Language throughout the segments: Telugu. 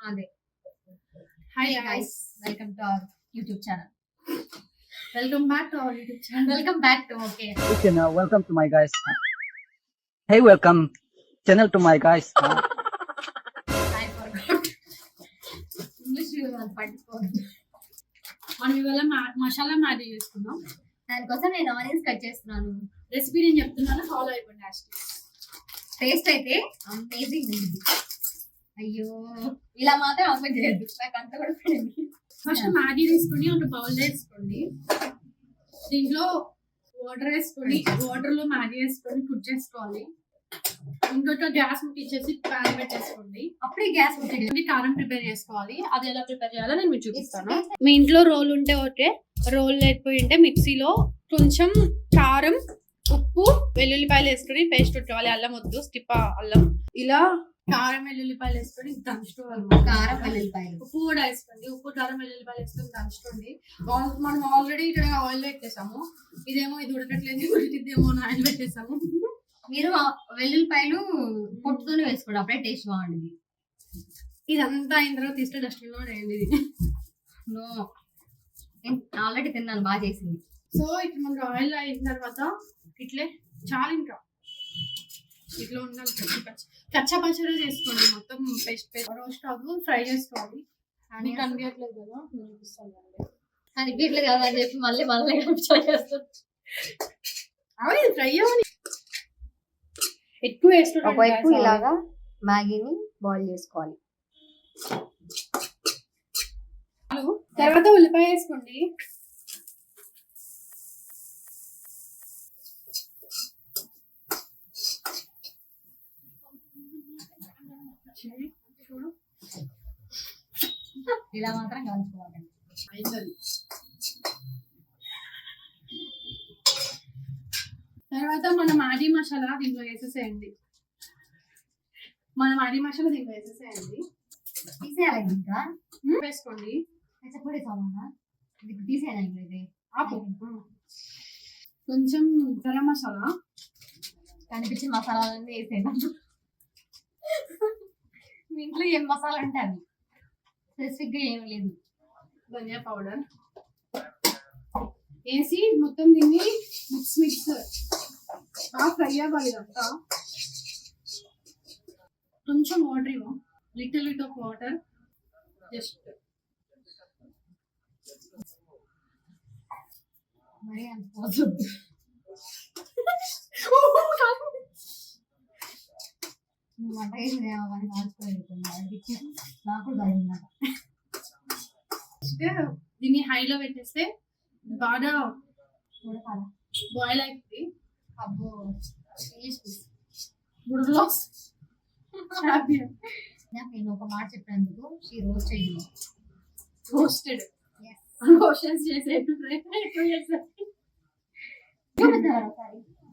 అదే. Hi guys, welcome to our YouTube channel. welcome back to our YouTube channel. Welcome back to okay. Okay, now welcome to my guys. Hey, welcome channel to my guys. I forgot. English పట్టుకోవద్దు. మనం ఇవాళ మసాలా మ్యాగీ చేసుకుందాం. దానికోసం నేను ఆనియన్స్ కట్ చేస్తున్నాను. రెసిపీ నేను చెప్తున్నాను, ఫాలో అయిపోండి. టేస్ట్ అయితే అమేజింగ్ ఉంది. అయ్యో ఇలా మాత్రం అమ్మ చేయద్దు, నాకు అంత కూడా పడింది. ఫస్ట్ మ్యాగీ తీసుకుని ఒక బౌల్ వేసుకోండి. దీంట్లో వాటర్ వేసుకొని వాటర్ లో మ్యాగీ వేసుకొని కుక్ చేసుకోవాలి. ఇంకొక గ్యాస్ ముట్టించేసి ప్యాన్ పెట్టేసుకోండి. అప్పుడే గ్యాస్ ముట్టి కారం ప్రిపేర్ చేసుకోవాలి. అది ఎలా ప్రిపేర్ చేయాలో నేను మీకు చూపిస్తాను. మీ ఇంట్లో రోల్ ఉంటే ఓకే, రోల్ లేకపోయి ఉంటే మిక్సీలో కొంచెం కారం, ఉప్పు, వెల్లుల్లిపాయలు వేసుకొని పేస్ట్ పెట్టుకోవాలి. అల్లం వద్దు, స్కిప్ అల్లం. ఇలా కారం వెల్లుల్లిపాయలు వేసుకొని దంచుకోవాలి. కారం వెల్లుల్లిపాయలు, ఉప్పు కూడా వేసుకోండి. ఉప్పు కారం వెల్లుల్లిపాయలు వేసుకొని దంచుకోండి. మనం ఆల్రెడీ ఇక్కడ ఆయిల్ పెట్టేసాము. ఇదేమో ఇది ఉడకట్లేదు, ఇదేమో ఆయిల్ పెట్టేసాము. మీరు వెల్లుల్లిపాయలు పొట్టుతోనే వేసుకోండి, అప్పుడే టేస్ట్ బాగుంటుంది. ఇదంతా అయిన తర్వాత తీస్తే డస్ట్బిన్ లో వేయండి. ఇది నో, ఆల్రెడీ తిన్నాను, బాగా చేసింది. సో ఇట్లా మనకు ఆయిల్ అయిన తర్వాత ఇట్లే చాలా ఇంకా ఇట్లా ఉండాలి. కచ్చా పచ్చడి చేసుకోండి. మొత్తం పేస్ట్ రోస్ట్ అవ్వు, ఫ్రై చేసుకోవాలి. అని కనిపించట్లేదు కదా, చూపిస్తాను. కనిపించట్లేదు కదా అని చెప్పి మళ్ళీ చేస్తాను. అవి ఫ్రై అవ్వని ఎక్కువ వేసుకోండి. ఒకవైపు ఇలాగా మ్యాగీని బాయిల్ చేసుకోవాలి. తర్వాత ఉల్లిపాయ వేసుకోండి. ఇలా మాత్రం కలుపుకోవాలండి. తర్వాత మన మ్యాగీ మసాలా దీంట్లో వేసేసేయండి. తీసేయాలి ఇంకా వేసుకోండి. కచ్చపొడి సామానా ఇది తీసేయాలి. అయితే ఆపు. కొంచెం గరం మసాలా, కనిపించిన మసాలాలన్నీ వేసేయండి. మీ ఇంట్లో ఏం మసాలా అంటే అవి స్పెసిఫిక్ గా ఏమి లేదు. ధనియా పౌడర్ వేసి మొత్తం దీన్ని మిక్స్ బాగా ఫ్రై అవ్వాలి. ఇదంతా కొంచెం వాటర్ ఇవ్వ, little bit of water, just మరి అంత పోతుంది. వంట చేసినేమో కానీ కాల్చుకోలేదు, నాకు తగిన. దీన్ని హైలో పెట్టేస్తే బాగా ఉడకాలా? బాయిల్ అవుతుంది. అబ్బో బుడలో నేను ఒక మాట చెప్పినందుకు షీ రోస్టెడ్ రోషన్స్ చేసేట్టు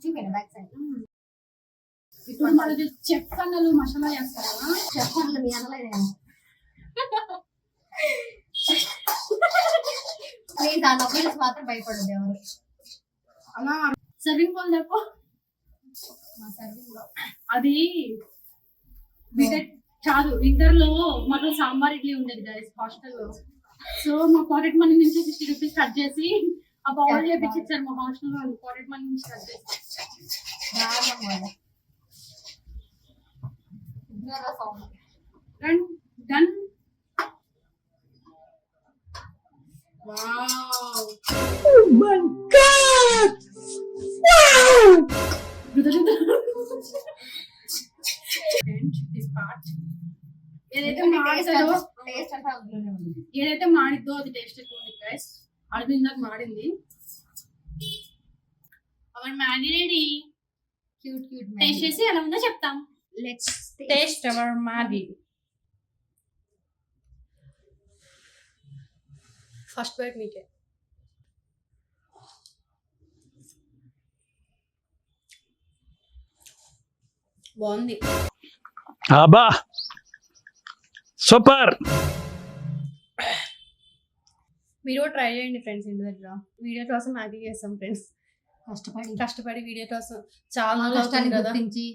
చికెన్ బ్యాక్ సైడ్. ఇప్పుడు మనకి చెఫ్ అన్నలు మసాలా చేస్తారా? చెఫ్ అన్నలు మీ అనలేదేమో. ప్లీజ్ ఆ నవ్వులకు మాత్రం భయపడదు ఎవరు. అలా సర్వింగ్ బౌల్ చెప్పు. మా సర్వింగ్ లో అది బీటెక్ కాదు, ఇంటర్ లో మాకు సాంబార్ ఇడ్లీ ఉండేది గైస్ హాస్టల్లో. సో మా పాకెట్ మనీ నుంచి 60 రూపీస్ కట్ చేసి ఆ బౌల్ చేపించి ఇచ్చారు మా హాస్టల్ వాళ్ళు. పాకెట్ మనీ నుంచి కట్ చేసి done. Wow, Oh my God! Wow! ఏదైతే మాడిద్దో అది టేస్ట్ ఎక్కువ ఉంది గైస్. అది ఇందాక మాడింది. Our Maggi ready. క్యూట్ టేస్ట్ చేసి ఎలా ఉందో చెప్తాం. Let's taste our Maggi. First bite మీకే. బాగుంది. అబ్బా సూపర్. మీరు ట్రై చేయండి ఫ్రెండ్స్ ఇంటి దగ్గర. వీడియో కోసం మ్యాగీ చేస్తాం ఫ్రెండ్స్, కష్టపడి వీడియో కోసం. చాలా కష్టాన్ని గుర్తించి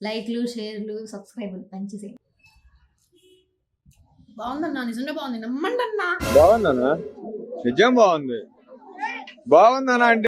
లైక్లు, షేర్లు, సబ్స్క్రైబర్లు పంచేసి బాగుందన్నా, నిజంగా బాగుంది, నమ్మండి అన్నా. బాగుందనా? నిజం బాగుంది. బాగుందనా అంటే